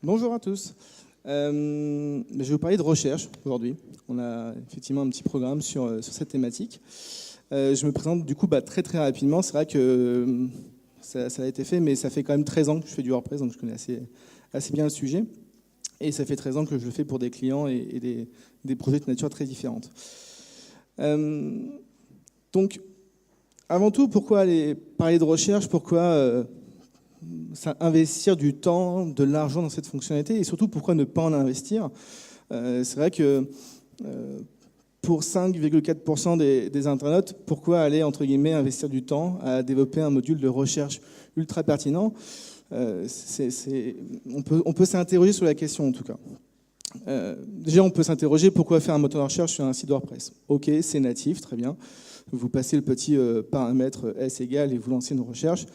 Bonjour à tous. Je vais vous parler de recherche aujourd'hui. On a effectivement un petit programme sur cette thématique. Je me présente du coup très très rapidement. C'est vrai que ça a été fait, mais ça fait quand même 13 ans que je fais du WordPress, donc je connais assez bien le sujet. Et ça fait 13 ans que je le fais pour des clients et des projets de nature très différentes. Donc, avant tout, pourquoi aller parler de recherche? Pourquoi investir du temps, de l'argent dans cette fonctionnalité, et surtout pourquoi ne pas en investir? C'est vrai que pour 5,4% des internautes, pourquoi aller entre guillemets investir du temps à développer un module de recherche ultra pertinent? On peut s'interroger sur la question en tout cas. Déjà, on peut s'interroger pourquoi faire un moteur de recherche sur un site WordPress. Ok, c'est natif, très bien. Vous passez le petit paramètre S égale et vous lancez une recherche.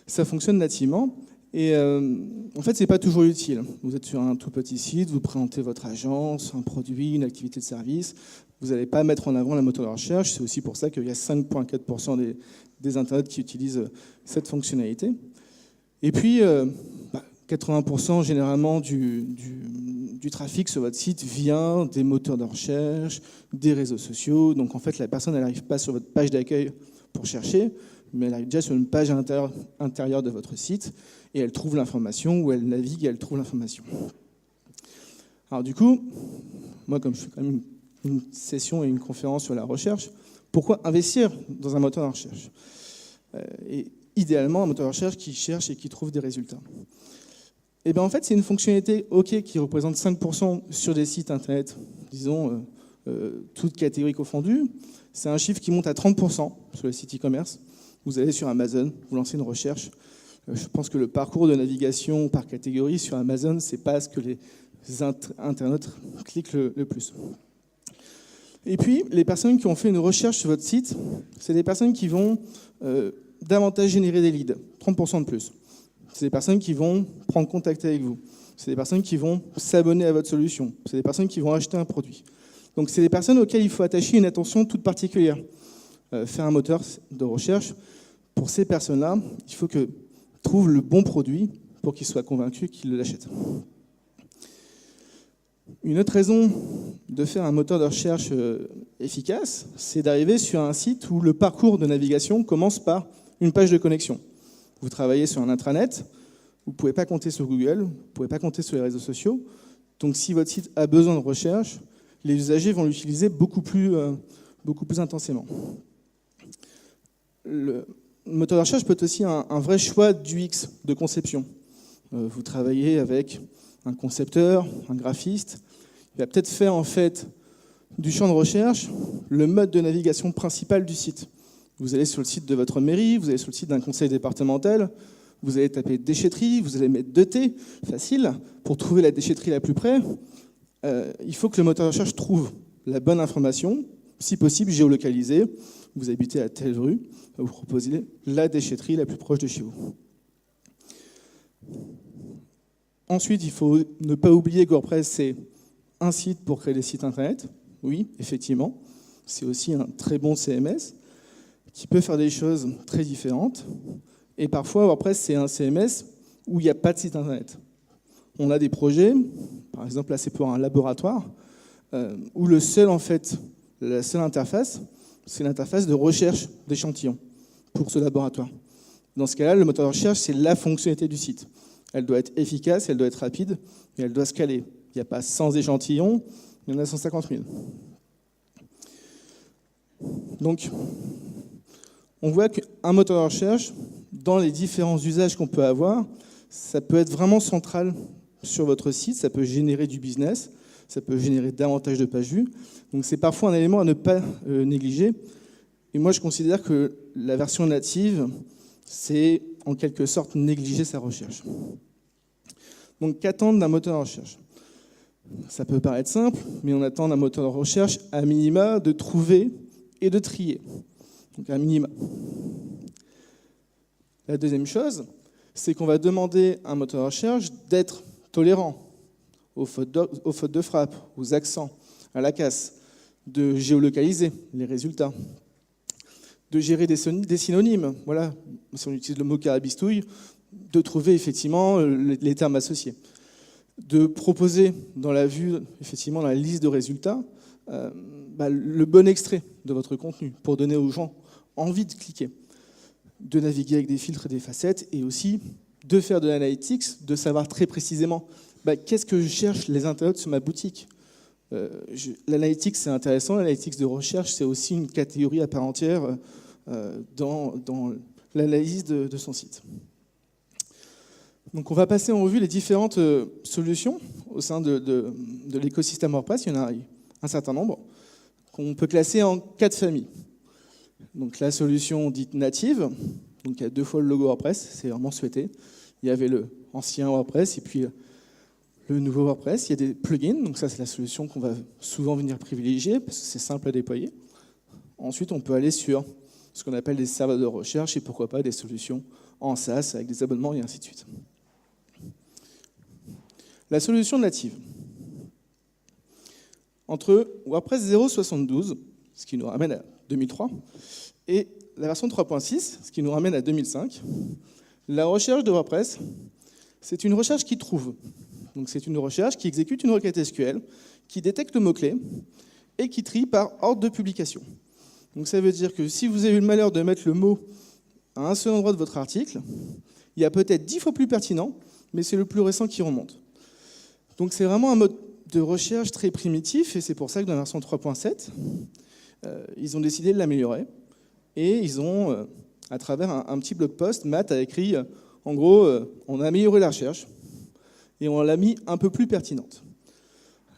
Ça fonctionne nativement. Et en fait, ce n'est pas toujours utile. Vous êtes sur un tout petit site, vous présentez votre agence, un produit, une activité de service. Vous n'allez pas mettre en avant la moteur de recherche. C'est aussi pour ça qu'il y a 5,4% des internautes qui utilisent cette fonctionnalité. Et puis, 80% généralement du trafic sur votre site vient des moteurs de recherche, des réseaux sociaux. Donc en fait, la personne n'arrive pas sur votre page d'accueil pour chercher, mais elle arrive déjà sur une page intérieure de votre site et elle trouve l'information, ou elle navigue et elle trouve l'information. Alors du coup, moi comme je fais quand même une session et une conférence sur la recherche, pourquoi investir dans un moteur de recherche? Et idéalement, un moteur de recherche qui cherche et qui trouve des résultats. Et bien en fait, c'est une fonctionnalité qui représente 5% sur des sites internet, disons, toutes catégories confondues. C'est un chiffre qui monte à 30% sur les sites e-commerce. Vous allez sur Amazon, vous lancez une recherche. Je pense que le parcours de navigation par catégorie sur Amazon, c'est pas ce que les internautes cliquent le plus. Et puis, les personnes qui ont fait une recherche sur votre site, c'est des personnes qui vont davantage générer des leads, 30% de plus. C'est des personnes qui vont prendre contact avec vous. C'est des personnes qui vont s'abonner à votre solution. C'est des personnes qui vont acheter un produit. Donc, c'est des personnes auxquelles il faut attacher une attention toute particulière. Faire un moteur de recherche, pour ces personnes-là, il faut qu'ils trouvent le bon produit pour qu'ils soient convaincus qu'ils l'achètent. Une autre raison de faire un moteur de recherche efficace, c'est d'arriver sur un site où le parcours de navigation commence par une page de connexion. Vous travaillez sur un intranet, vous ne pouvez pas compter sur Google, vous ne pouvez pas compter sur les réseaux sociaux. Donc si votre site a besoin de recherche, les usagers vont l'utiliser beaucoup plus intensément. Le moteur de recherche peut être aussi un vrai choix d'UX, de conception. Vous travaillez avec un concepteur, un graphiste. Il va peut-être faire en fait du champ de recherche le mode de navigation principal du site. Vous allez sur le site de votre mairie, vous allez sur le site d'un conseil départemental, vous allez taper déchetterie, vous allez mettre 2T, facile, pour trouver la déchetterie la plus près. Il faut que le moteur de recherche trouve la bonne information, si possible géolocalisée. Vous habitez à telle rue, vous proposez la déchetterie la plus proche de chez vous. Ensuite, il faut ne pas oublier que WordPress, c'est un site pour créer des sites internet. Oui, effectivement. C'est aussi un très bon CMS qui peut faire des choses très différentes. Et parfois, WordPress, c'est un CMS où il n'y a pas de site internet. On a des projets, par exemple, là, c'est pour un laboratoire, où la seule interface, c'est l'interface de recherche d'échantillons pour ce laboratoire. Dans ce cas-là, le moteur de recherche, c'est la fonctionnalité du site. Elle doit être efficace, elle doit être rapide, et elle doit scaler. Il n'y a pas 100 échantillons, il y en a 150 000. Donc, on voit qu'un moteur de recherche, dans les différents usages qu'on peut avoir, ça peut être vraiment central sur votre site, ça peut générer du business, ça peut générer davantage de pages vues. Donc c'est parfois un élément à ne pas négliger. Et moi, je considère que la version native, c'est en quelque sorte négliger sa recherche. Donc qu'attendre d'un moteur de recherche? Ça peut paraître simple, mais on attend d'un moteur de recherche à minima de trouver et de trier. Donc à minima. La deuxième chose, c'est qu'on va demander à un moteur de recherche d'être tolérant aux fautes de frappe, aux accents, à la casse, de géolocaliser les résultats, de gérer des synonymes. Voilà, si on utilise le mot carabistouille, de trouver effectivement les termes associés. de proposer dans la vue, effectivement, dans la liste de résultats, le bon extrait de votre contenu pour donner aux gens envie de cliquer, de naviguer avec des filtres et des facettes, et aussi de faire de l'analytics, de savoir très précisément qu'est-ce que je cherche les internautes sur ma boutique. L'analytics, c'est intéressant. L'analytics de recherche, c'est aussi une catégorie à part entière dans l'analyse de son site. Donc on va passer en revue les différentes solutions au sein de l'écosystème WordPress. Il y en a un certain nombre qu'on peut classer en 4 familles. Donc la solution dite native, donc il y a 2 fois le logo WordPress, c'est vraiment souhaité. Il y avait le ancien WordPress et puis le nouveau WordPress. Il y a des plugins, donc ça c'est la solution qu'on va souvent venir privilégier parce que c'est simple à déployer. Ensuite on peut aller sur ce qu'on appelle des serveurs de recherche et pourquoi pas des solutions en SaaS avec des abonnements et ainsi de suite. La solution native. Entre WordPress 0.72, ce qui nous ramène à 2003, et la version 3.6, ce qui nous ramène à 2005, la recherche de WordPress, c'est une recherche qui trouve. Donc c'est une recherche qui exécute une requête SQL, qui détecte le mot-clé et qui trie par ordre de publication. Donc ça veut dire que si vous avez eu le malheur de mettre le mot à un seul endroit de votre article, il y a peut-être 10 fois plus pertinent, mais c'est le plus récent qui remonte. Donc c'est vraiment un mode de recherche très primitif, et c'est pour ça que dans la version 3.7, ils ont décidé de l'améliorer. Et ils ont, à travers un petit blog post, Matt a écrit, en gros, on a amélioré la recherche, et on l'a mis un peu plus pertinente.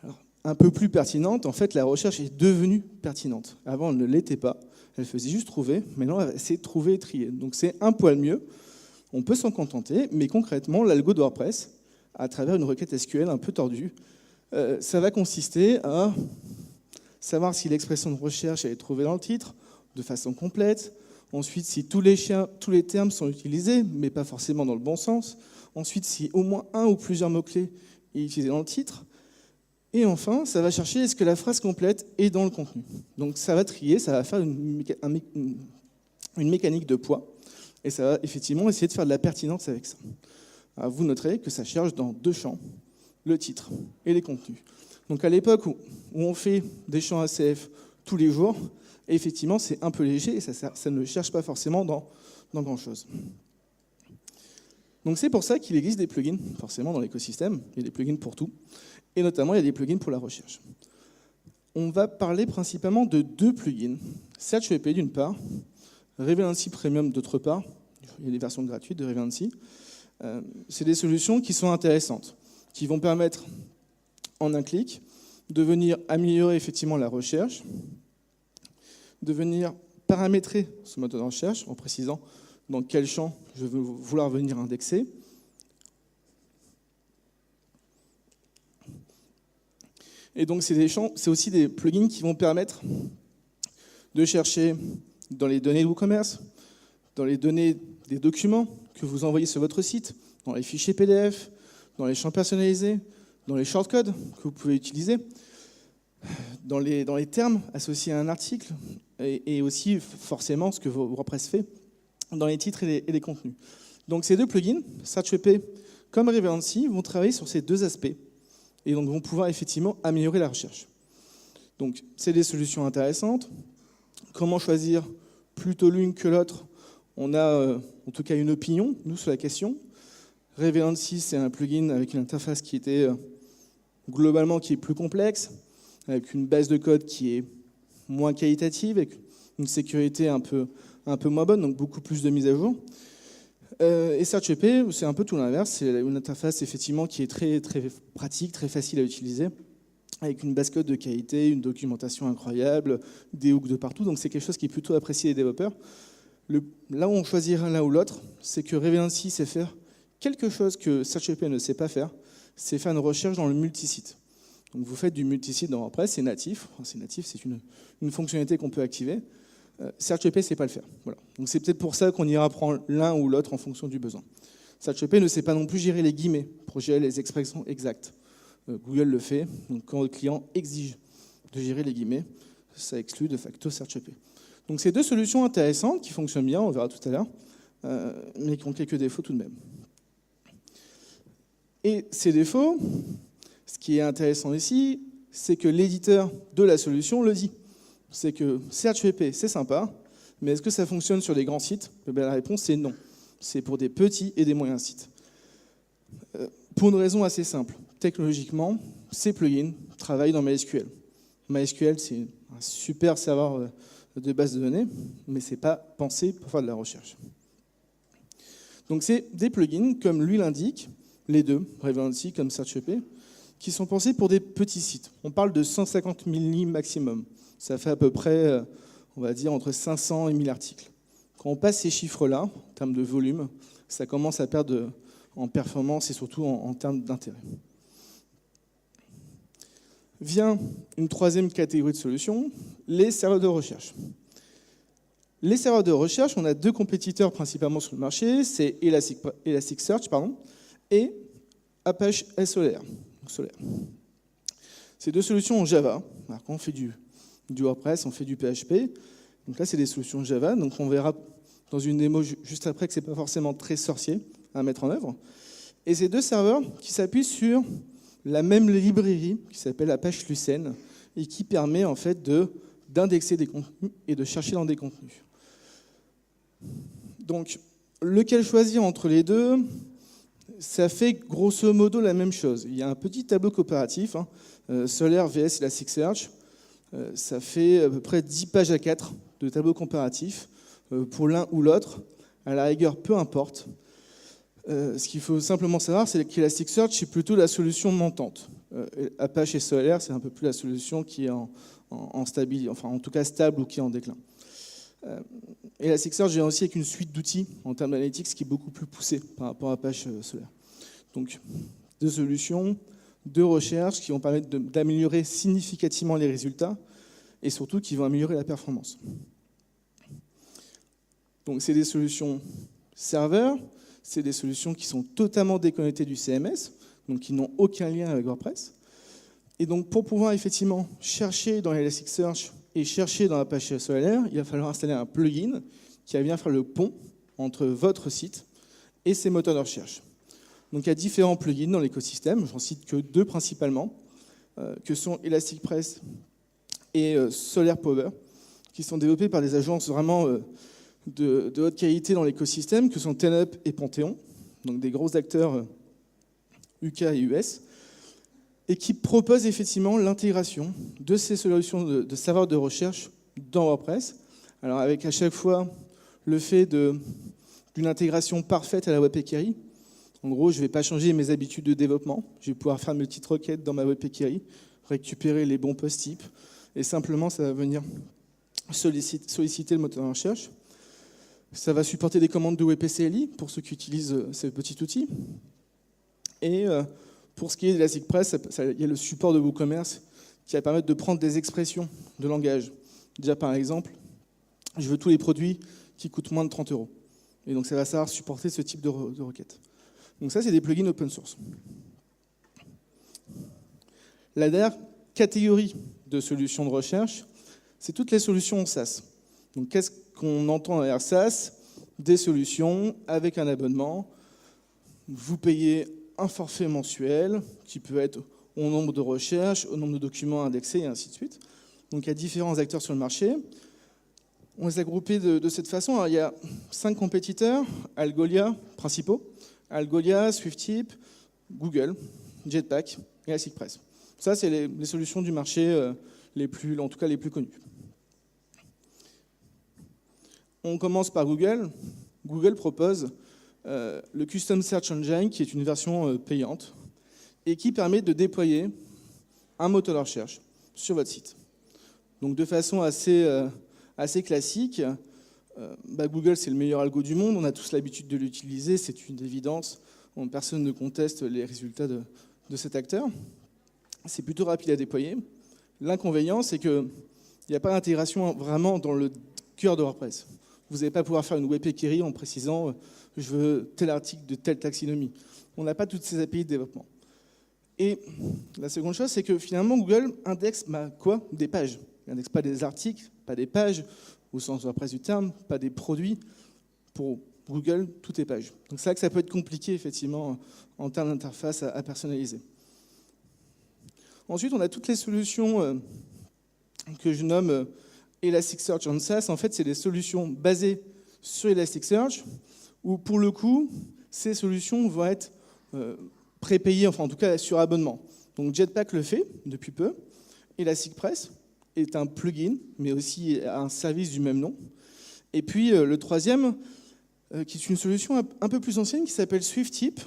Alors, un peu plus pertinente, en fait, la recherche est devenue pertinente. Avant, elle ne l'était pas. Elle faisait juste trouver. Maintenant, elle sait trouver et trier. Donc, c'est un poil mieux. On peut s'en contenter. Mais concrètement, l'algo de WordPress, à travers une requête SQL un peu tordue, ça va consister à savoir si l'expression de recherche est trouvée dans le titre de façon complète. Ensuite, si tous les termes sont utilisés, mais pas forcément dans le bon sens. Ensuite, si au moins un ou plusieurs mots-clés est utilisé dans le titre. Et enfin, ça va chercher est-ce que la phrase complète est dans le contenu. Donc ça va trier, ça va faire une mécanique de poids. Et ça va effectivement essayer de faire de la pertinence avec ça. Alors, vous noterez que ça cherche dans 2 champs, le titre et les contenus. Donc à l'époque où on fait des champs ACF tous les jours, effectivement c'est un peu léger et ça ne cherche pas forcément dans grand-chose. Donc c'est pour ça qu'il existe des plugins, forcément dans l'écosystème, il y a des plugins pour tout, et notamment il y a des plugins pour la recherche. On va parler principalement de 2 plugins, SearchEP d'une part, Relevancy Premium d'autre part, il y a des versions gratuites de Relevancy. C'est des solutions qui sont intéressantes, qui vont permettre en un clic de venir améliorer effectivement la recherche, de venir paramétrer ce moteur de recherche en précisant dans quel champ je veux vouloir venir indexer. Et donc c'est aussi des plugins qui vont permettre de chercher dans les données de WooCommerce, dans les données des documents que vous envoyez sur votre site, dans les fichiers PDF, dans les champs personnalisés, dans les shortcodes que vous pouvez utiliser, dans les termes associés à un article, et aussi forcément ce que WordPress fait dans les titres et les contenus. Donc ces 2 plugins, SearchEP comme Relevancy, vont travailler sur ces 2 aspects, et donc vont pouvoir effectivement améliorer la recherche. Donc c'est des solutions intéressantes. Comment choisir plutôt l'une que l'autre? On a en tout cas une opinion, nous, sur la question. Relevancy, c'est un plugin avec une interface qui était globalement qui est plus complexe, avec une base de code qui est moins qualitative, avec une sécurité un peu moins bonne, donc beaucoup plus de mises à jour. Et SearchEP, c'est un peu tout l'inverse, c'est une interface effectivement qui est très, très pratique, très facile à utiliser, avec une base code de qualité, une documentation incroyable, des hooks de partout, donc c'est quelque chose qui est plutôt apprécié des développeurs. Là où on choisira l'un ou l'autre, c'est que Relevancy sait faire quelque chose que SearchEP ne sait pas faire, c'est faire une recherche dans le multisite. Donc vous faites du multisite dans WordPress, c'est natif, c'est une fonctionnalité qu'on peut activer. SearchEP ne sait pas le faire. Voilà. Donc c'est peut-être pour ça qu'on ira prendre l'un ou l'autre en fonction du besoin. SearchEP ne sait pas non plus gérer les guillemets pour gérer les expressions exactes. Google le fait, donc quand le client exige de gérer les guillemets, ça exclut de facto SearchEP. Donc c'est 2 solutions intéressantes qui fonctionnent bien, on verra tout à l'heure, mais qui ont quelques défauts tout de même. Et ces défauts, ce qui est intéressant ici, c'est que l'éditeur de la solution le dit. C'est que SearchVP, c'est sympa, mais est-ce que ça fonctionne sur des grands sites ? La réponse, c'est non. C'est pour des petits et des moyens sites. Pour une raison assez simple. Technologiquement, ces plugins travaillent dans MySQL. MySQL, c'est un super serveur de base de données, mais ce n'est pas pensé pour faire de la recherche. Donc c'est des plugins, comme lui l'indique, les deux, Relevancy comme SearchVP, qui sont pensés pour des petits sites. On parle de 150 000 lignes maximum. Ça fait à peu près, on va dire, entre 500 et 1000 articles. Quand on passe ces chiffres-là, en termes de volume, ça commence à perdre en performance et surtout en termes d'intérêt. Vient une troisième catégorie de solutions, les serveurs de recherche. Les serveurs de recherche, on a deux compétiteurs principalement sur le marché, c'est Elasticsearch et Apache Solr. Ces deux solutions en Java. Alors, quand on fait du WordPress, on fait du PHP. Donc là, c'est des solutions Java. Donc on verra dans une démo juste après que ce n'est pas forcément très sorcier à mettre en œuvre. Et ces deux serveurs qui s'appuient sur la même librairie qui s'appelle Apache Lucene et qui permet en fait d'indexer des contenus et de chercher dans des contenus. Donc, lequel choisir entre les deux ? Ça fait grosso modo la même chose. Il y a un petit tableau coopératif, Solr vs Elasticsearch. Ça fait à peu près 10 pages à 4 de tableau comparatif pour l'un ou l'autre. À la rigueur, peu importe. Ce qu'il faut simplement savoir, c'est qu'Elasticsearch, c'est plutôt la solution montante. Apache et Solr, c'est un peu plus la solution qui est en stabilité, enfin en tout cas stable ou qui est en déclin. Elasticsearch vient aussi avec une suite d'outils en termes d'analytics qui est beaucoup plus poussée par rapport à Apache Solr. Donc, deux solutions, deux recherches qui vont permettre d'améliorer significativement les résultats et surtout qui vont améliorer la performance. Donc, c'est des solutions serveurs, c'est des solutions qui sont totalement déconnectées du CMS, donc qui n'ont aucun lien avec WordPress. Et donc, pour pouvoir effectivement chercher dans Elasticsearch et chercher dans Apache Solr, il va falloir installer un plugin qui va bien faire le pont entre votre site et ces moteurs de recherche. Donc il y a différents plugins dans l'écosystème, j'en cite que deux principalement, que sont ElasticPress et Solr Power, qui sont développés par des agences vraiment de haute qualité dans l'écosystème, que sont TenUp et Panthéon, donc des gros acteurs UK et US, et qui proposent effectivement l'intégration de ces solutions de serveurs de recherche dans WordPress. Alors avec à chaque fois le fait d'une intégration parfaite à la Web API. En gros, je ne vais pas changer mes habitudes de développement. Je vais pouvoir faire mes petites requêtes dans ma Web API, récupérer les bons post types, et simplement ça va venir solliciter le moteur de recherche. Ça va supporter des commandes de WebCLI pour ceux qui utilisent ce petit outil. Et pour ce qui est d'Elasticpress, il y a le support de WooCommerce qui va permettre de prendre des expressions de langage. Déjà, par exemple, je veux tous les produits qui coûtent moins de 30 €. Et donc, ça va savoir supporter ce type de requête. Donc ça, c'est des plugins open source. La dernière catégorie de solutions de recherche, c'est toutes les solutions en SaaS. Donc, qu'est-ce qu'on entend derrière SaaS ? Des solutions avec un abonnement. Vous payez un forfait mensuel qui peut être au nombre de recherches, au nombre de documents indexés et ainsi de suite. Donc il y a différents acteurs sur le marché. On les a groupés de cette façon. Alors, il y a 5 compétiteurs, Algolia principaux, Algolia, SwiftTip, Google, Jetpack et Elasticpress. Ça, c'est les solutions du marché en tout cas les plus connues. On commence par Google. Google propose le Custom Search Engine, qui est une version payante, et qui permet de déployer un moteur de recherche sur votre site. Donc de façon assez classique, Google, c'est le meilleur algo du monde, on a tous l'habitude de l'utiliser, c'est une évidence, personne ne conteste les résultats de cet acteur. C'est plutôt rapide à déployer. L'inconvénient, c'est qu'il n'y a pas d'intégration vraiment dans le cœur de WordPress. Vous n'allez pas pouvoir faire une web query en précisant « je veux tel article de telle taxonomie ». On n'a pas toutes ces API de développement. Et la seconde chose, c'est que finalement, Google indexe quoi ? Des pages. Il n'indexe pas des articles, pas des pages, au sens WordPress du terme, pas des produits. Pour Google, tout est page. Donc c'est là que ça peut être compliqué, effectivement, en termes d'interface à personnaliser. Ensuite, on a toutes les solutions que je nomme Elasticsearch on SaaS. En fait, c'est des solutions basées sur Elasticsearch, où pour le coup, ces solutions vont être prépayées, enfin en tout cas sur abonnement. Donc Jetpack le fait depuis peu. Elasticpress est un plugin, mais aussi un service du même nom. Et puis le troisième, qui est une solution un peu plus ancienne, qui s'appelle SwiftTip,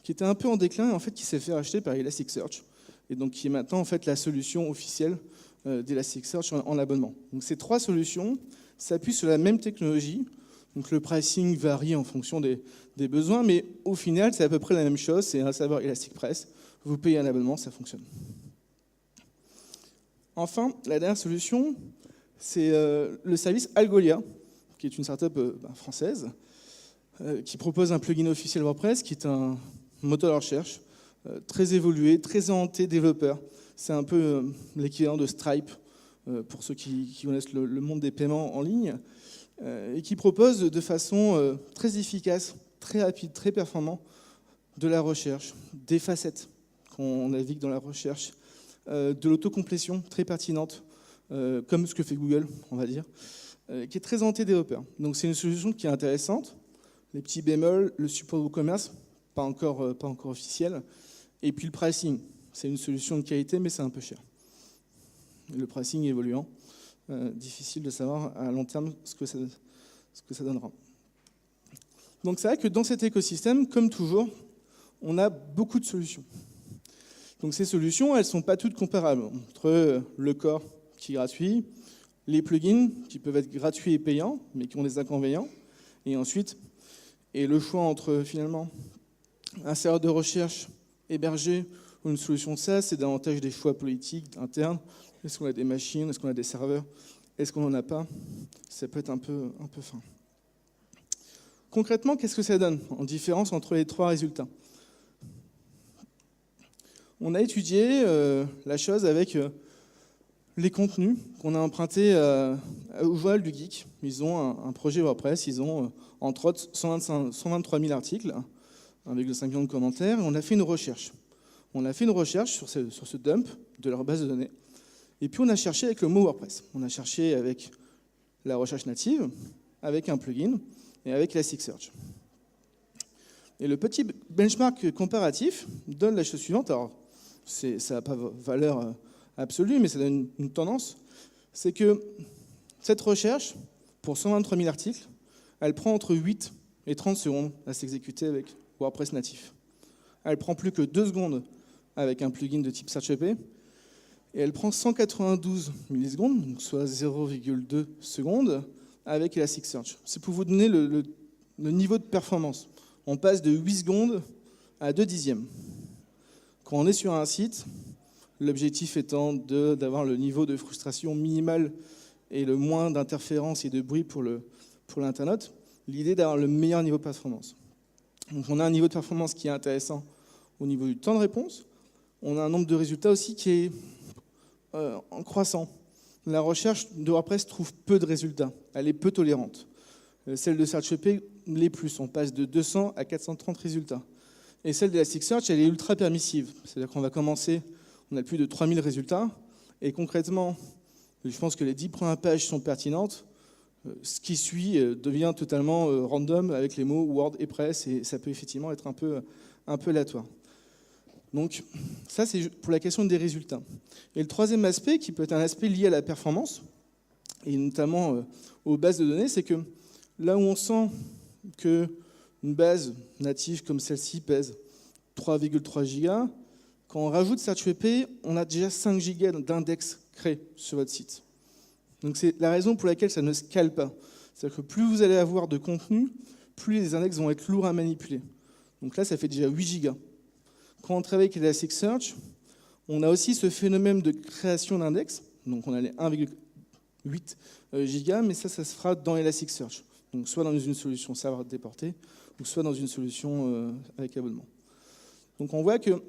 qui était un peu en déclin, et en fait qui s'est fait racheter par Elasticsearch, et donc qui est maintenant en fait la solution officielle d'Elasticsearch en abonnement. Donc ces trois solutions s'appuient sur la même technologie. Donc le pricing varie en fonction des besoins, mais au final, c'est à peu près la même chose, c'est à savoir Elasticpress. Vous payez un abonnement, ça fonctionne. Enfin, la dernière solution, c'est le service Algolia, qui est une startup française, qui propose un plugin officiel WordPress, qui est un moteur de recherche très évolué, très orienté développeur. C'est un peu l'équivalent de Stripe, pour ceux qui connaissent le monde des paiements en ligne, et qui propose de façon très efficace, très rapide, très performant, de la recherche, des facettes qu'on navigue dans la recherche, de l'autocomplétion très pertinente, comme ce que fait Google, on va dire, qui est très orientée développeur. Donc c'est une solution qui est intéressante. Les petits bémols, le support WooCommerce, pas encore officiel, et puis le pricing. C'est une solution de qualité, mais c'est un peu cher. Le pricing évoluant. Difficile de savoir à long terme ce que ça donnera. Donc c'est vrai que dans cet écosystème, comme toujours, on a beaucoup de solutions. Donc ces solutions, elles ne sont pas toutes comparables entre le core qui est gratuit, les plugins qui peuvent être gratuits et payants, mais qui ont des inconvénients, et ensuite, le choix entre finalement un serveur de recherche hébergé ou une solution SaaS, c'est davantage des choix politiques internes. Est-ce qu'on a des machines? Est-ce qu'on a des serveurs? Est-ce qu'on n'en a pas? Ça peut être un peu fin. Concrètement, qu'est-ce que ça donne en différence entre les trois résultats? On a étudié la chose avec les contenus qu'on a empruntés au Journal du Geek. Ils ont un projet WordPress, ils ont entre autres 123 000 articles, 1,5 million de commentaires, et on a fait une recherche. On a fait une recherche sur ce dump de leur base de données. Et puis on a cherché avec le mot WordPress. On a cherché avec la recherche native, avec un plugin et avec Elasticsearch. Et le petit benchmark comparatif donne la chose suivante. Alors, ça n'a pas valeur absolue, mais ça donne une tendance. C'est que cette recherche, pour 123 000 articles, elle prend entre 8 et 30 secondes à s'exécuter avec WordPress natif. Elle prend plus que 2 secondes avec un plugin de type SearchEP. Et elle prend 192 millisecondes, donc soit 0,2 secondes, avec Elasticsearch. C'est pour vous donner le niveau de performance. On passe de 8 secondes à 2 dixièmes. Quand on est sur un site, l'objectif étant d'avoir le niveau de frustration minimal et le moins d'interférences et de bruit pour l'internaute, l'idée d'avoir le meilleur niveau de performance. Donc on a un niveau de performance qui est intéressant au niveau du temps de réponse. On a un nombre de résultats aussi qui est en croissant. La recherche de WordPress trouve peu de résultats. Elle est peu tolérante. Celle de SearchEP l'est plus. On passe de 200 à 430 résultats. Et celle d'Elasticsearch, elle est ultra permissive. C'est-à-dire qu'on va commencer, on a plus de 3000 résultats. Et concrètement, je pense que les 10 premières pages sont pertinentes. Ce qui suit devient totalement random avec les mots Word et Press. Et ça peut effectivement être un peu aléatoire. Donc ça, c'est pour la question des résultats. Et le troisième aspect, qui peut être un aspect lié à la performance, et notamment aux bases de données, c'est que là où on sent qu'une base native comme celle-ci pèse 3,3 gigas, quand on rajoute SearchEP, on a déjà 5 gigas d'index créés sur votre site. Donc c'est la raison pour laquelle ça ne scale pas. C'est-à-dire que plus vous allez avoir de contenu, plus les index vont être lourds à manipuler. Donc là, ça fait déjà 8 gigas. Quand on travaille avec Elasticsearch, on a aussi ce phénomène de création d'index. Donc on a les 1,8 gigas, mais ça se fera dans Elasticsearch. Donc soit dans une solution serveur déporté, ou soit dans une solution avec abonnement. Donc on voit que,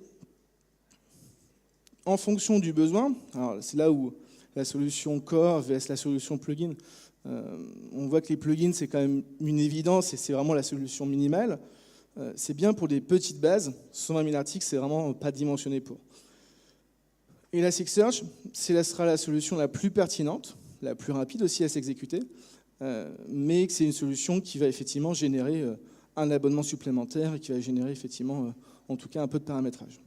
en fonction du besoin, alors c'est là où la solution core vs la solution plugin On voit que les plugins, c'est quand même une évidence et c'est vraiment la solution minimale. C'est bien pour des petites bases. 120 000 articles, c'est vraiment pas dimensionné pour. Elasticsearch, sera la solution la plus pertinente, la plus rapide aussi à s'exécuter, mais c'est une solution qui va effectivement générer un abonnement supplémentaire et qui va générer effectivement, en tout cas, un peu de paramétrage.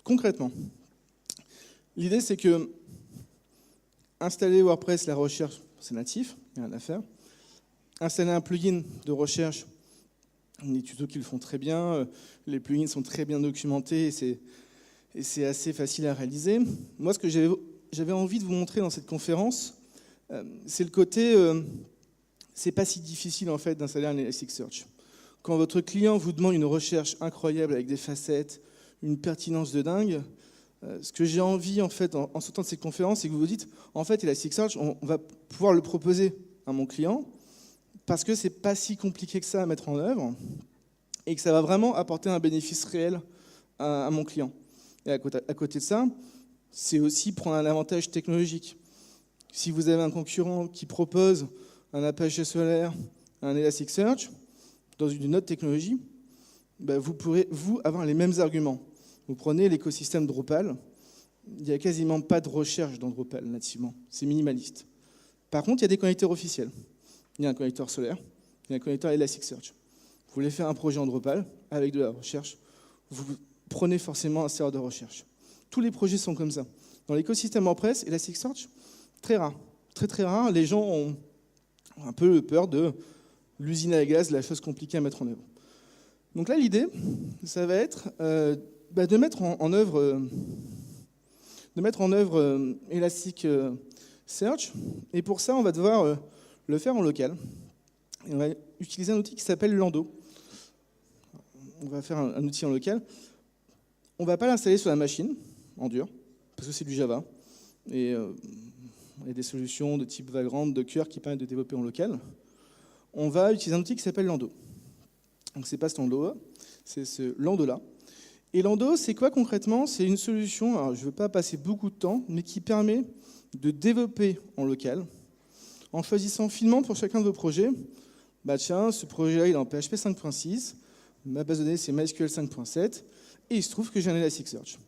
Concrètement, l'idée c'est que installer WordPress, la recherche, c'est natif, il n'y a rien à faire. Installer un plugin de recherche, des tutos qui le font très bien, les plugins sont très bien documentés et c'est assez facile à réaliser. Moi, ce que j'avais envie de vous montrer dans cette conférence, c'est le côté, c'est pas si difficile en fait d'installer un Elasticsearch. Quand votre client vous demande une recherche incroyable avec des facettes, une pertinence de dingue, ce que j'ai envie en fait en sortant de cette conférence, c'est que vous vous dites, en fait Elasticsearch, on va pouvoir le proposer à mon client parce que c'est pas si compliqué que ça à mettre en œuvre et que ça va vraiment apporter un bénéfice réel à mon client. Et à côté de ça, c'est aussi prendre un avantage technologique. Si vous avez un concurrent qui propose un Apache Solaire, un Elasticsearch, dans une autre technologie, vous pourrez, avoir les mêmes arguments. Vous prenez l'écosystème Drupal, il n'y a quasiment pas de recherche dans Drupal nativement, c'est minimaliste. Par contre, il y a des connecteurs officiels. Il y a un connecteur Solaire, il y a un connecteur Elasticsearch. Vous voulez faire un projet en Drupal avec de la recherche, vous prenez forcément un serveur de recherche. Tous les projets sont comme ça. Dans l'écosystème WordPress, Elasticsearch, très rare. Très très rare, les gens ont un peu peur de l'usine à gaz, la chose compliquée à mettre en œuvre. Donc là, l'idée, ça va être de mettre en œuvre Elasticsearch. Et pour ça, on va devoir le faire en local. Et on va utiliser un outil qui s'appelle Lando. On va faire un outil en local. On ne va pas l'installer sur la machine, en dur, parce que c'est du Java. Et il y a des solutions de type Vagrant, Docker qui permettent de développer en local. On va utiliser un outil qui s'appelle Lando. Donc c'est pas ce Lando, c'est ce Lando-là. Et Lando, c'est quoi concrètement? C'est une solution, alors je ne veux pas passer beaucoup de temps, mais qui permet de développer en local, en choisissant finement pour chacun de vos projets. Tiens, ce projet-là, il est en PHP 5.6, ma base de données, c'est MySQL 5.7, et il se trouve que j'ai un Elasticsearch.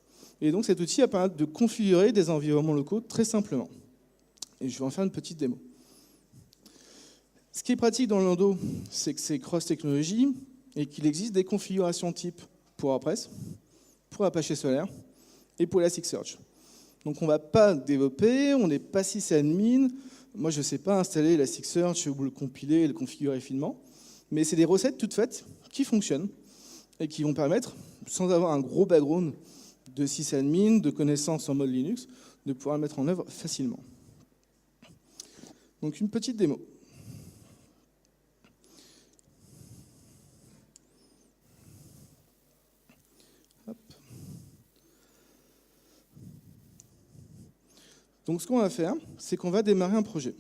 Et donc cet outil va permettre de configurer des environnements locaux très simplement. Et je vais en faire une petite démo. Ce qui est pratique dans Lando, c'est que c'est cross-technologie et qu'il existe des configurations type pour WordPress, pour Apache Solaire et pour Elasticsearch. Donc on ne va pas développer, on n'est pas sysadmin. Moi, je ne sais pas installer Elasticsearch ou le compiler et le configurer finement. Mais c'est des recettes toutes faites qui fonctionnent et qui vont permettre, sans avoir un gros background de sysadmin, de connaissances en mode Linux, de pouvoir le mettre en œuvre facilement. Donc une petite démo. Hop. Donc ce qu'on va faire, c'est qu'on va démarrer un projet.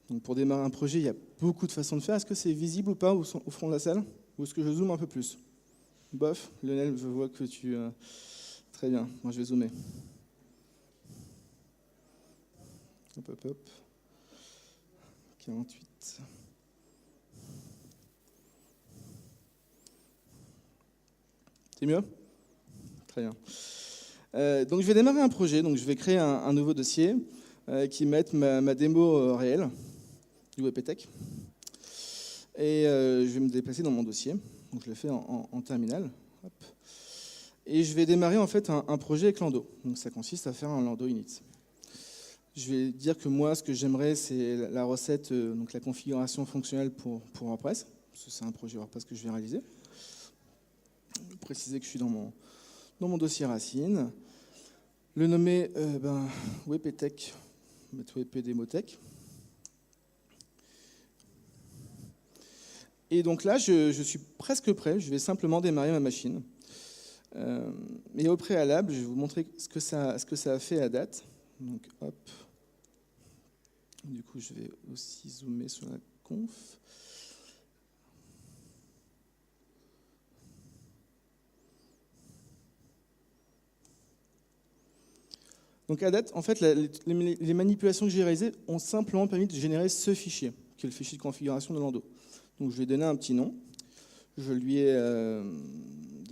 Donc pour démarrer un projet, il y a beaucoup de façons de faire. Est-ce que c'est visible ou pas au fond de la salle? Ou est-ce que je zoome un peu plus? Bof, Lionel, je vois que tu... Très bien, moi je vais zoomer. Hop, hop, hop. 48. C'est mieux? Très bien. Donc je vais démarrer un projet, donc je vais créer un nouveau dossier qui mette ma démo réelle du WPTech. Et je vais me déplacer dans mon dossier, donc je le fais en terminal. Hop. Et je vais démarrer en fait un projet avec Lando. Donc ça consiste à faire un Lando init. Je vais dire que moi, ce que j'aimerais, c'est la recette, donc la configuration fonctionnelle pour WordPress, parce que c'est un projet WordPress que je vais réaliser. Je vais préciser que je suis dans mon dossier racine. Le nommer WPTech, mettre WP Demotech. Et donc là, je suis presque prêt, je vais simplement démarrer ma machine. Mais au préalable, je vais vous montrer ce que ça a fait à date. Donc hop. Du coup, je vais aussi zoomer sur la conf. Donc à date, en fait, les manipulations que j'ai réalisées ont simplement permis de générer ce fichier, qui est le fichier de configuration de Lando. Donc je lui ai donné un petit nom. Je lui ai,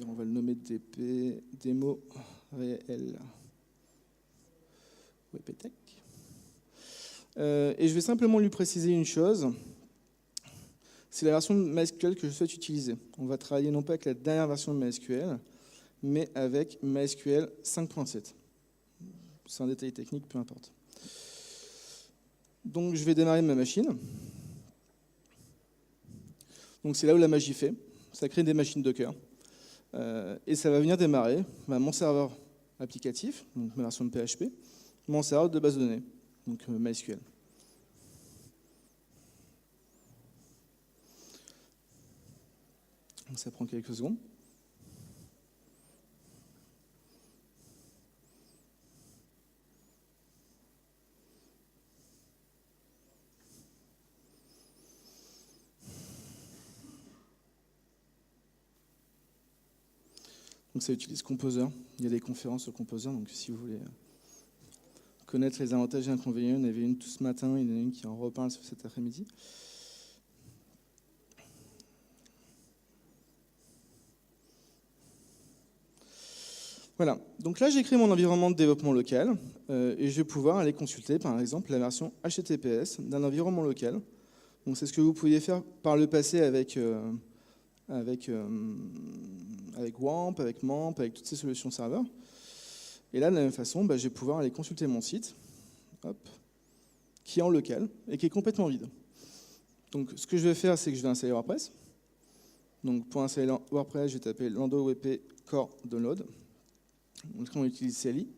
on va le nommer DP, démo réel WebTech. Et je vais simplement lui préciser une chose. C'est la version de MySQL que je souhaite utiliser. On va travailler non pas avec la dernière version de MySQL, mais avec MySQL 5.7. C'est un détail technique, peu importe. Donc je vais démarrer ma machine. Donc c'est là où la magie fait. Ça crée des machines Docker. Et ça va venir démarrer mon serveur applicatif, donc ma version de PHP, mon serveur de base de données, donc MySQL. Donc ça prend quelques secondes. Donc ça utilise Composer. Il y a des conférences sur Composer, donc si vous voulez connaître les avantages et inconvénients, il y en avait une tout ce matin, il y en a une qui en reparle cet après-midi. Voilà, donc là j'ai créé mon environnement de développement local et je vais pouvoir aller consulter par exemple la version HTTPS d'un environnement local. Donc c'est ce que vous pouviez faire par le passé avec WAMP, avec MAMP, avec toutes ces solutions serveurs. Et là de la même façon, je vais pouvoir aller consulter mon site, hop, qui est en local et qui est complètement vide. Donc ce que je vais faire, c'est que je vais installer WordPress. Donc pour installer WordPress, je vais taper Lando WP Core Download. Donc on utilise CLI,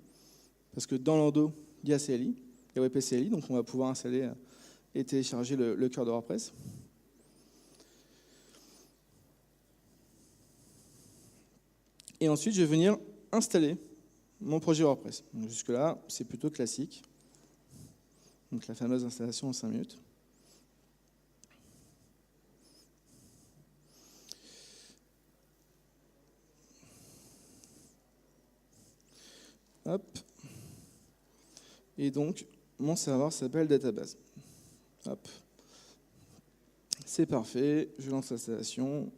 parce que dans Lando, il y a CLI, il y a WP CLI, donc on va pouvoir installer et télécharger le cœur de WordPress. Et ensuite, je vais venir installer mon projet WordPress. Jusque-là, c'est plutôt classique. Donc la fameuse installation en 5 minutes. Hop. Et donc, mon serveur s'appelle Database. Hop. C'est parfait, je lance l'installation.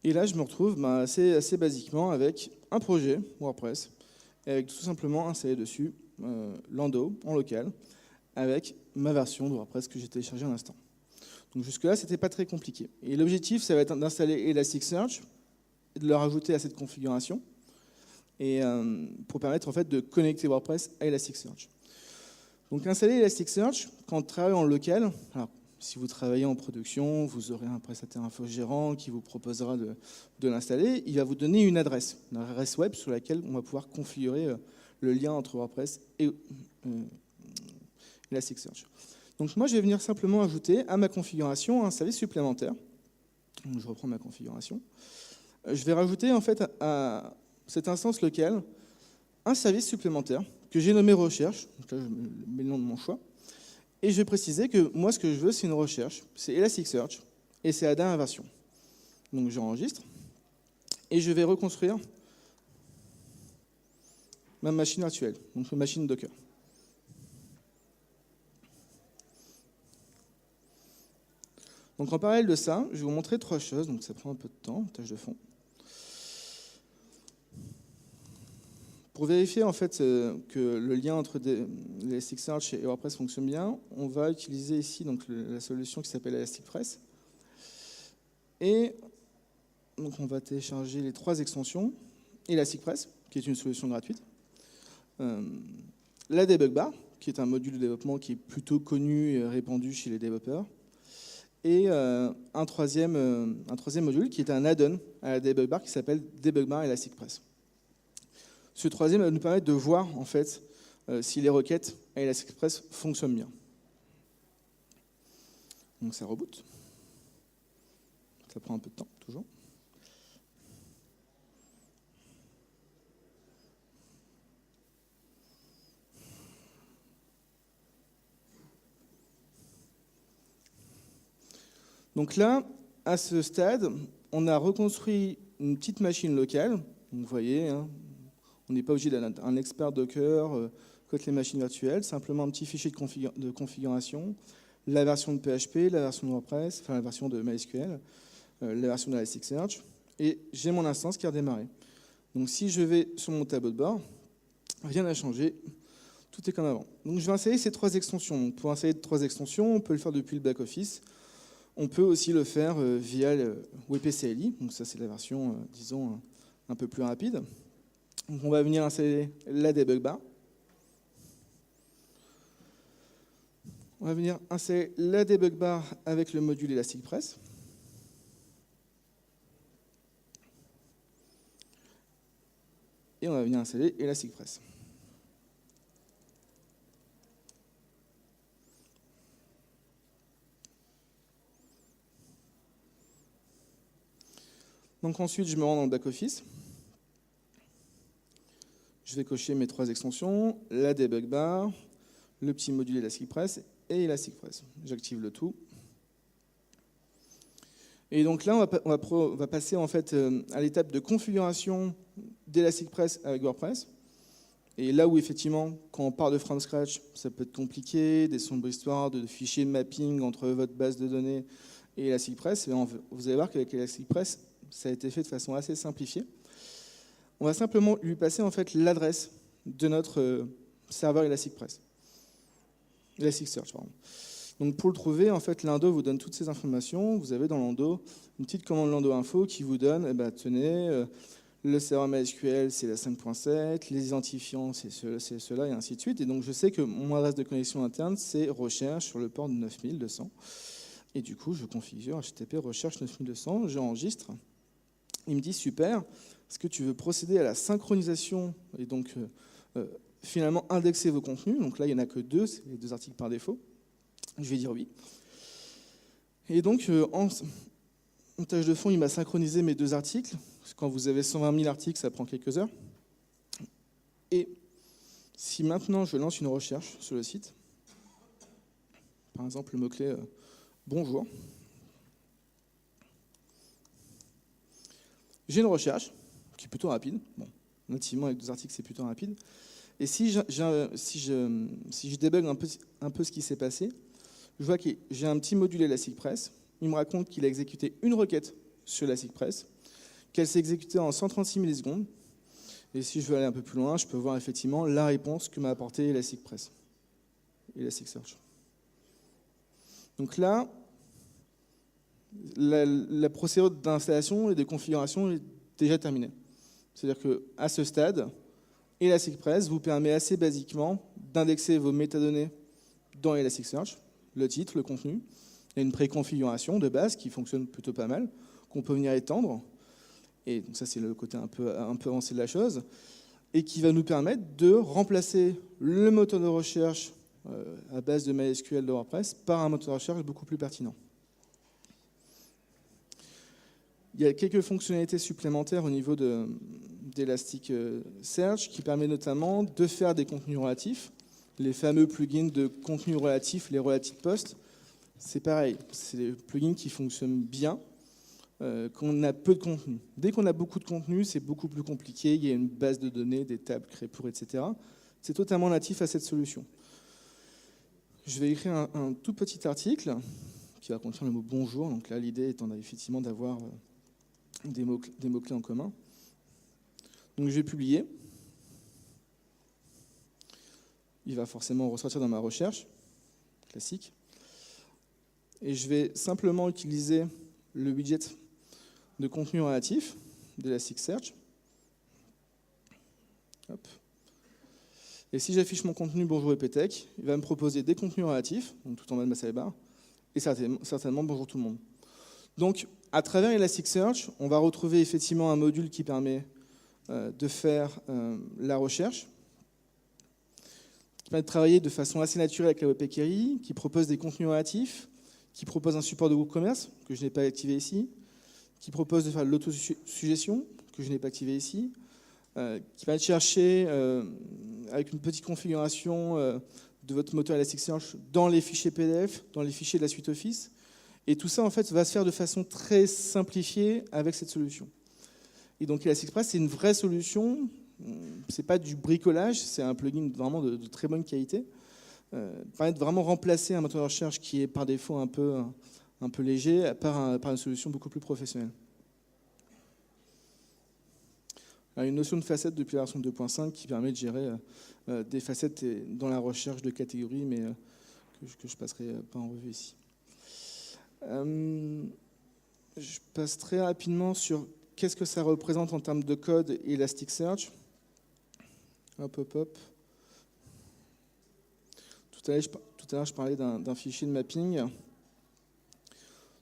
Et là, je me retrouve assez basiquement avec un projet WordPress, et avec tout simplement installé dessus Lando en local, avec ma version de WordPress que j'ai téléchargée à l'instant. Donc jusque-là, c'était pas très compliqué. Et l'objectif, ça va être d'installer Elasticsearch, et de le rajouter à cette configuration, et pour permettre en fait de connecter WordPress à Elasticsearch. Donc installer Elasticsearch, quand on travaille en local, alors, si vous travaillez en production, vous aurez un prestataire infogérant qui vous proposera de l'installer. Il va vous donner une adresse web sur laquelle on va pouvoir configurer le lien entre WordPress et Elasticsearch. Donc moi, je vais venir simplement ajouter à ma configuration un service supplémentaire. Donc, je reprends ma configuration. Je vais rajouter en fait à cette instance locale un service supplémentaire que j'ai nommé recherche. Donc là, je mets le nom de mon choix. Et je vais préciser que moi, ce que je veux, c'est une recherche. C'est Elasticsearch et c'est la dernière version. Donc j'enregistre et je vais reconstruire ma machine virtuelle, donc ma machine Docker. Donc en parallèle de ça, je vais vous montrer 3 choses. Donc ça prend un peu de temps, tâche de fond. Pour vérifier en fait que le lien entre Elasticsearch et WordPress fonctionne bien, on va utiliser ici donc, la solution qui s'appelle ElasticPress. Et donc on va télécharger les 3 extensions. ElasticPress, qui est une solution gratuite. La Debug Bar, qui est un module de développement qui est plutôt connu et répandu chez les développeurs. Et un troisième module qui est un add-on à la Debug Bar qui s'appelle Debug Bar ElasticPress. Ce troisième va nous permettre de voir en fait si les requêtes à ElasticPress fonctionnent bien. Donc ça reboot. Ça prend un peu de temps, toujours. Donc là, à ce stade, on a reconstruit une petite machine locale. Vous voyez, hein, on n'est pas obligé d'être un expert Docker côté les machines virtuelles, simplement un petit fichier de configuration, la version de PHP, la version de WordPress, enfin la version de MySQL, la version de Elasticsearch, et j'ai mon instance qui a redémarré. Donc si je vais sur mon tableau de bord, rien n'a changé, tout est comme avant. Donc je vais installer ces 3 extensions. Donc, pour installer 3 extensions, on peut le faire depuis le back-office. On peut aussi le faire via le WPCLI, donc ça c'est la version, disons, un peu plus rapide. Donc on va venir installer la debug bar. On va venir installer la debug bar avec le module Elasticpress. Et on va venir installer Elasticpress. Donc ensuite, je me rends dans le back-office. Je vais cocher mes 3 extensions, la debug bar, le petit module Elasticpress et Elasticpress. J'active le tout. Et donc là, on va passer en fait à l'étape de configuration d'Elasticpress avec WordPress. Et là où effectivement, quand on part de from scratch, ça peut être compliqué, des sombres histoires de fichiers de mapping entre votre base de données et Elasticpress, et vous allez voir qu'avec Elasticpress, ça a été fait de façon assez simplifiée. On va simplement lui passer en fait l'adresse de notre serveur Elasticpress. Elasticsearch, pardon. Donc pour le trouver, en fait, Lindo vous donne toutes ces informations. Vous avez dans Lindo une petite commande Lindo info qui vous donne, tenez, le serveur MySQL, c'est la 5.7, les identifiants, c'est cela, et ainsi de suite. Et donc je sais que mon adresse de connexion interne, c'est recherche sur le port de 9200. Et du coup, je configure HTTP recherche 9200, j'enregistre. Il me dit super, est-ce que tu veux procéder à la synchronisation et donc finalement indexer vos contenus? Donc là, il n'y en a que 2, c'est les 2 articles par défaut. Je vais dire oui. Et donc, en tâche de fond, il m'a synchronisé mes 2 articles. Quand vous avez 120 000 articles, ça prend quelques heures. Et si maintenant je lance une recherche sur le site, par exemple le mot-clé bonjour, j'ai une recherche qui est plutôt rapide. Bon, nativement avec 2 articles, c'est plutôt rapide. Et si je débug un peu ce qui s'est passé, je vois que j'ai un petit module Elasticpress. Il me raconte qu'il a exécuté une requête sur Elasticpress, qu'elle s'est exécutée en 136 millisecondes. Et si je veux aller un peu plus loin, je peux voir effectivement la réponse que m'a apportée Elasticpress, Elasticsearch. Donc là, la procédure d'installation et de configuration est déjà terminée. C'est-à-dire qu'à ce stade, Elasticpress vous permet assez basiquement d'indexer vos métadonnées dans Elasticsearch, le titre, le contenu. Il y a une préconfiguration de base qui fonctionne plutôt pas mal, qu'on peut venir étendre. Et donc ça, c'est le côté un peu avancé de la chose. Et qui va nous permettre de remplacer le moteur de recherche à base de MySQL de WordPress par un moteur de recherche beaucoup plus pertinent. Il y a quelques fonctionnalités supplémentaires au niveau d'Elasticsearch qui permet notamment de faire des contenus relatifs. Les fameux plugins de contenu relatif, les relative posts, c'est pareil. C'est des plugins qui fonctionnent bien quand on a peu de contenu. Dès qu'on a beaucoup de contenu, c'est beaucoup plus compliqué. Il y a une base de données, des tables créées pour, etc. C'est totalement natif à cette solution. Je vais écrire un tout petit article qui va contenir le mot bonjour. Donc là, l'idée étant effectivement d'avoir des mots-clés en commun. Donc je vais publier. Il va forcément ressortir dans ma recherche, classique. Et je vais simplement utiliser le widget de contenu relatif d'Elasticsearch. Hop. Et si j'affiche mon contenu bonjour eptech, il va me proposer des contenus relatifs, donc tout en bas de ma sidebar, et certainement bonjour tout le monde. Donc, à travers Elasticsearch, on va retrouver effectivement un module qui permet de faire la recherche, qui permet de travailler de façon assez naturelle avec la WebAquery, qui propose des contenus relatifs, qui propose un support de WooCommerce, que je n'ai pas activé ici, qui propose de faire de l'autosuggestion, que je n'ai pas activé ici, qui permet de chercher avec une petite configuration de votre moteur Elasticsearch dans les fichiers PDF, dans les fichiers de la suite Office, Et tout ça, en fait, va se faire de façon très simplifiée avec cette solution. Et donc Elasticpress, c'est une vraie solution. C'est pas du bricolage, c'est un plugin vraiment de très bonne qualité. Permet de vraiment remplacer un moteur de recherche qui est par défaut un peu léger par une solution beaucoup plus professionnelle. Alors, une notion de facette depuis la version 2.5 qui permet de gérer des facettes dans la recherche de catégories, mais que je passerai pas en revue ici. Je passe très rapidement sur qu'est-ce que ça représente en termes de code et Elasticsearch. Hop. Tout à l'heure, je parlais d'un fichier de mapping.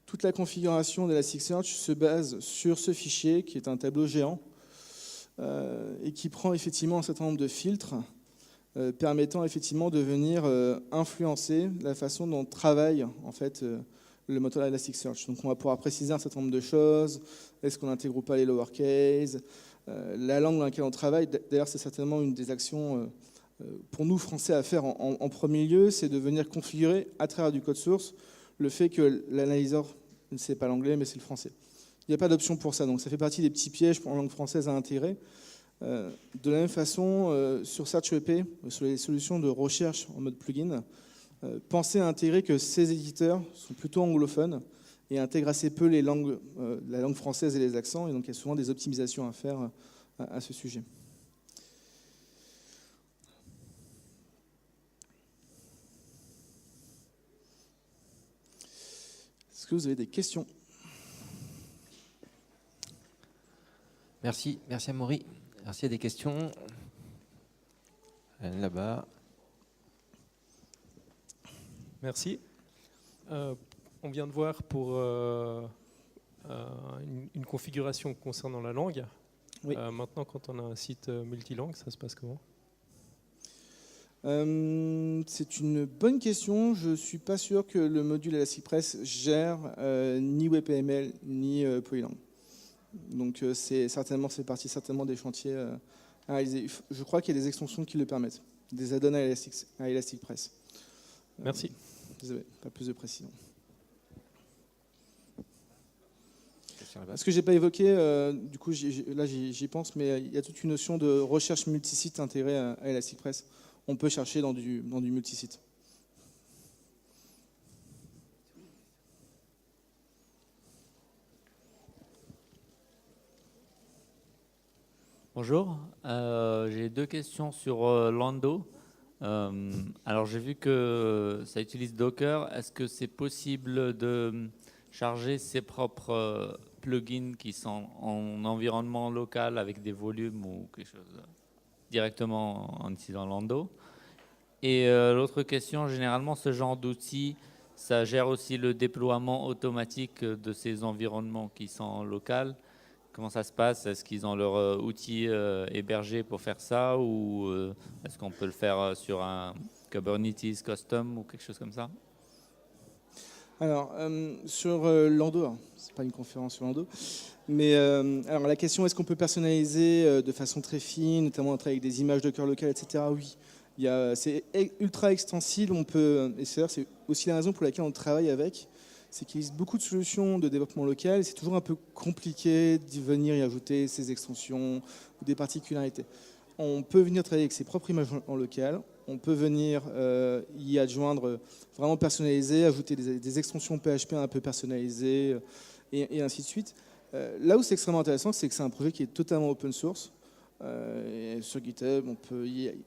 Toute la configuration d'Elasticsearch se base sur ce fichier qui est un tableau géant et qui prend effectivement un certain nombre de filtres permettant effectivement de venir influencer la façon dont travaille en fait le moteur Elasticsearch. Donc on va pouvoir préciser un certain nombre de choses. Est-ce qu'on intègre ou pas les lowercase, la langue dans laquelle on travaille. D'ailleurs, c'est certainement une des actions pour nous Français à faire en premier lieu, c'est de venir configurer à travers du code source le fait que l'analyseur ne sait pas l'anglais, mais c'est le français. Il n'y a pas d'option pour ça, donc ça fait partie des petits pièges en langue française à intégrer. De la même façon, sur SearchEP, sur les solutions de recherche en mode plugin, pensez à intégrer que ces éditeurs sont plutôt anglophones et intègrent assez peu la langue française et les accents, et donc il y a souvent des optimisations à faire à ce sujet. Est-ce que vous avez des questions? Merci Amaury. Merci, il y a des questions. Là-bas. Merci. On vient de voir pour une configuration concernant la langue. Oui. Maintenant, quand on a un site multilangue, ça se passe comment? C'est une bonne question. Je ne suis pas sûr que le module Elasticpress gère ni WebPML ni Polylang. Donc c'est fait partie certainement des chantiers à réaliser. Je crois qu'il y a des extensions qui le permettent, des add-ons à Elasticpress. Merci. Désolé, pas plus de précision. Ce que j'ai pas évoqué, du coup là j'y pense, mais il y a toute une notion de recherche multisite intégrée à Elasticpress. On peut chercher dans du multisite. Bonjour, j'ai deux questions sur Lando. Alors j'ai vu que ça utilise Docker. Est-ce que c'est possible de charger ses propres plugins qui sont en environnement local avec des volumes ou quelque chose directement en utilisant Lando? Et l'autre question, généralement ce genre d'outils, ça gère aussi le déploiement automatique de ces environnements qui sont locaux. Comment ça se passe? Est-ce qu'ils ont leur outil hébergé pour faire ça, ou est-ce qu'on peut le faire sur un Kubernetes custom ou quelque chose comme ça? Alors, sur Lando, c'est pas une conférence sur Lando, mais alors la question, est-ce qu'on peut personnaliser de façon très fine, notamment avec des images Docker locales, etc. Oui, c'est ultra extensible, et c'est aussi la raison pour laquelle on travaille avec, c'est qu'il existe beaucoup de solutions de développement local, et c'est toujours un peu compliqué d'y venir y ajouter ces extensions ou des particularités. On peut venir travailler avec ses propres images en local, on peut venir y adjoindre vraiment personnalisé, ajouter des extensions PHP un peu personnalisées, et ainsi de suite. Là où c'est extrêmement intéressant, c'est que c'est un projet qui est totalement open source. Et sur GitHub,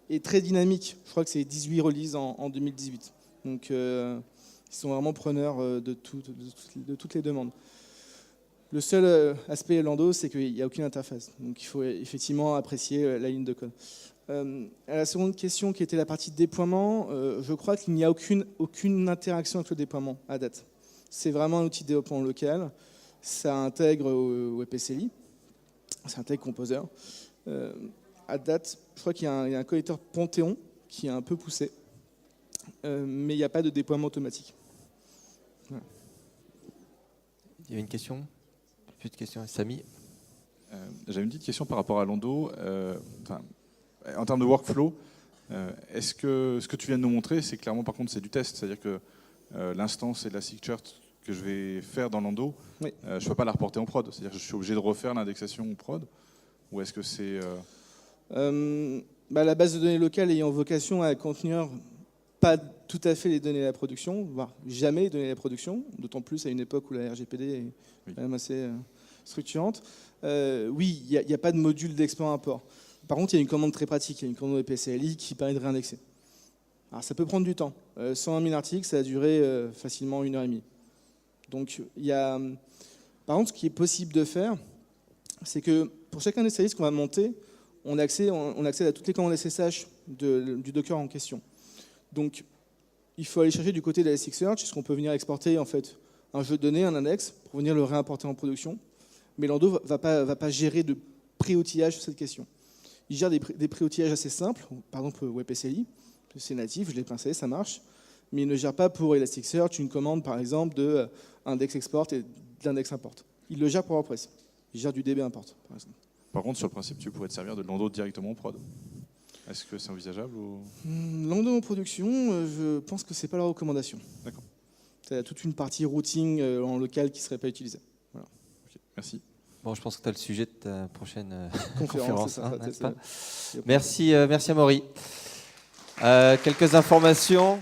est très dynamique. Je crois que c'est 18 releases en 2018. Donc, ils sont vraiment preneurs de toutes les demandes. Le seul aspect Lando, c'est qu'il n'y a aucune interface. Donc, il faut effectivement apprécier la ligne de code. À la seconde question, qui était la partie déploiement, je crois qu'il n'y a aucune interaction avec le déploiement à date. C'est vraiment un outil de développement local. Ça intègre WebPCLI, ça intègre Composer. À date, je crois qu'il y a un collecteur Panthéon qui est un peu poussé, mais il n'y a pas de déploiement automatique. Voilà. Il y avait une question? Plus de questions, Samy. J'avais une petite question par rapport à Lando. En termes de workflow, est-ce que ce que tu viens de nous montrer, c'est clairement par contre c'est du test, c'est-à-dire que l'instance Elasticsearch que je vais faire dans Lando, Oui. je ne peux pas la reporter en prod. C'est-à-dire que je suis obligé de refaire l'indexation en prod. Ou est-ce que c'est... La base de données locale ayant vocation à contenir pas tout à fait les données de la production, voire jamais les données de la production, d'autant plus à une époque où la RGPD est quand même assez structurante. Oui, il n'y a pas de module d'export-import. Par contre, il y a une commande très pratique, il y a une commande EPCLI qui permet de réindexer. Alors ça peut prendre du temps. 120 000 articles, ça a duré facilement 1h30. Donc il y a... Par contre, ce qui est possible de faire, c'est que pour chacun des services qu'on va monter, on accède à toutes les commandes SSH du Docker en question. Donc, il faut aller chercher du côté de Elasticsearch, est-ce qu'on peut venir exporter en fait un jeu de données, un index, pour venir le réimporter en production. Mais Lando va pas gérer de pré-outillage sur cette question. Il gère des pré-outillages assez simples, par exemple WebPCLI, c'est natif, je l'ai pincé, ça marche. Mais il ne gère pas pour Elasticsearch une commande, par exemple, de index export et de l'index import. Il le gère pour WordPress. Il gère du DB import, par exemple. Par contre, sur le principe, tu pourrais te servir de Lando directement en prod. Est-ce que c'est envisageable ou... Lando en production, je pense que c'est pas la recommandation. D'accord. Il y a toute une partie routing en local qui ne serait pas utilisée. Voilà. Ok, merci. Bon, je pense que tu as le sujet de ta prochaine Conférence, conférence. c'est ça. Merci, merci Amaury. Quelques informations.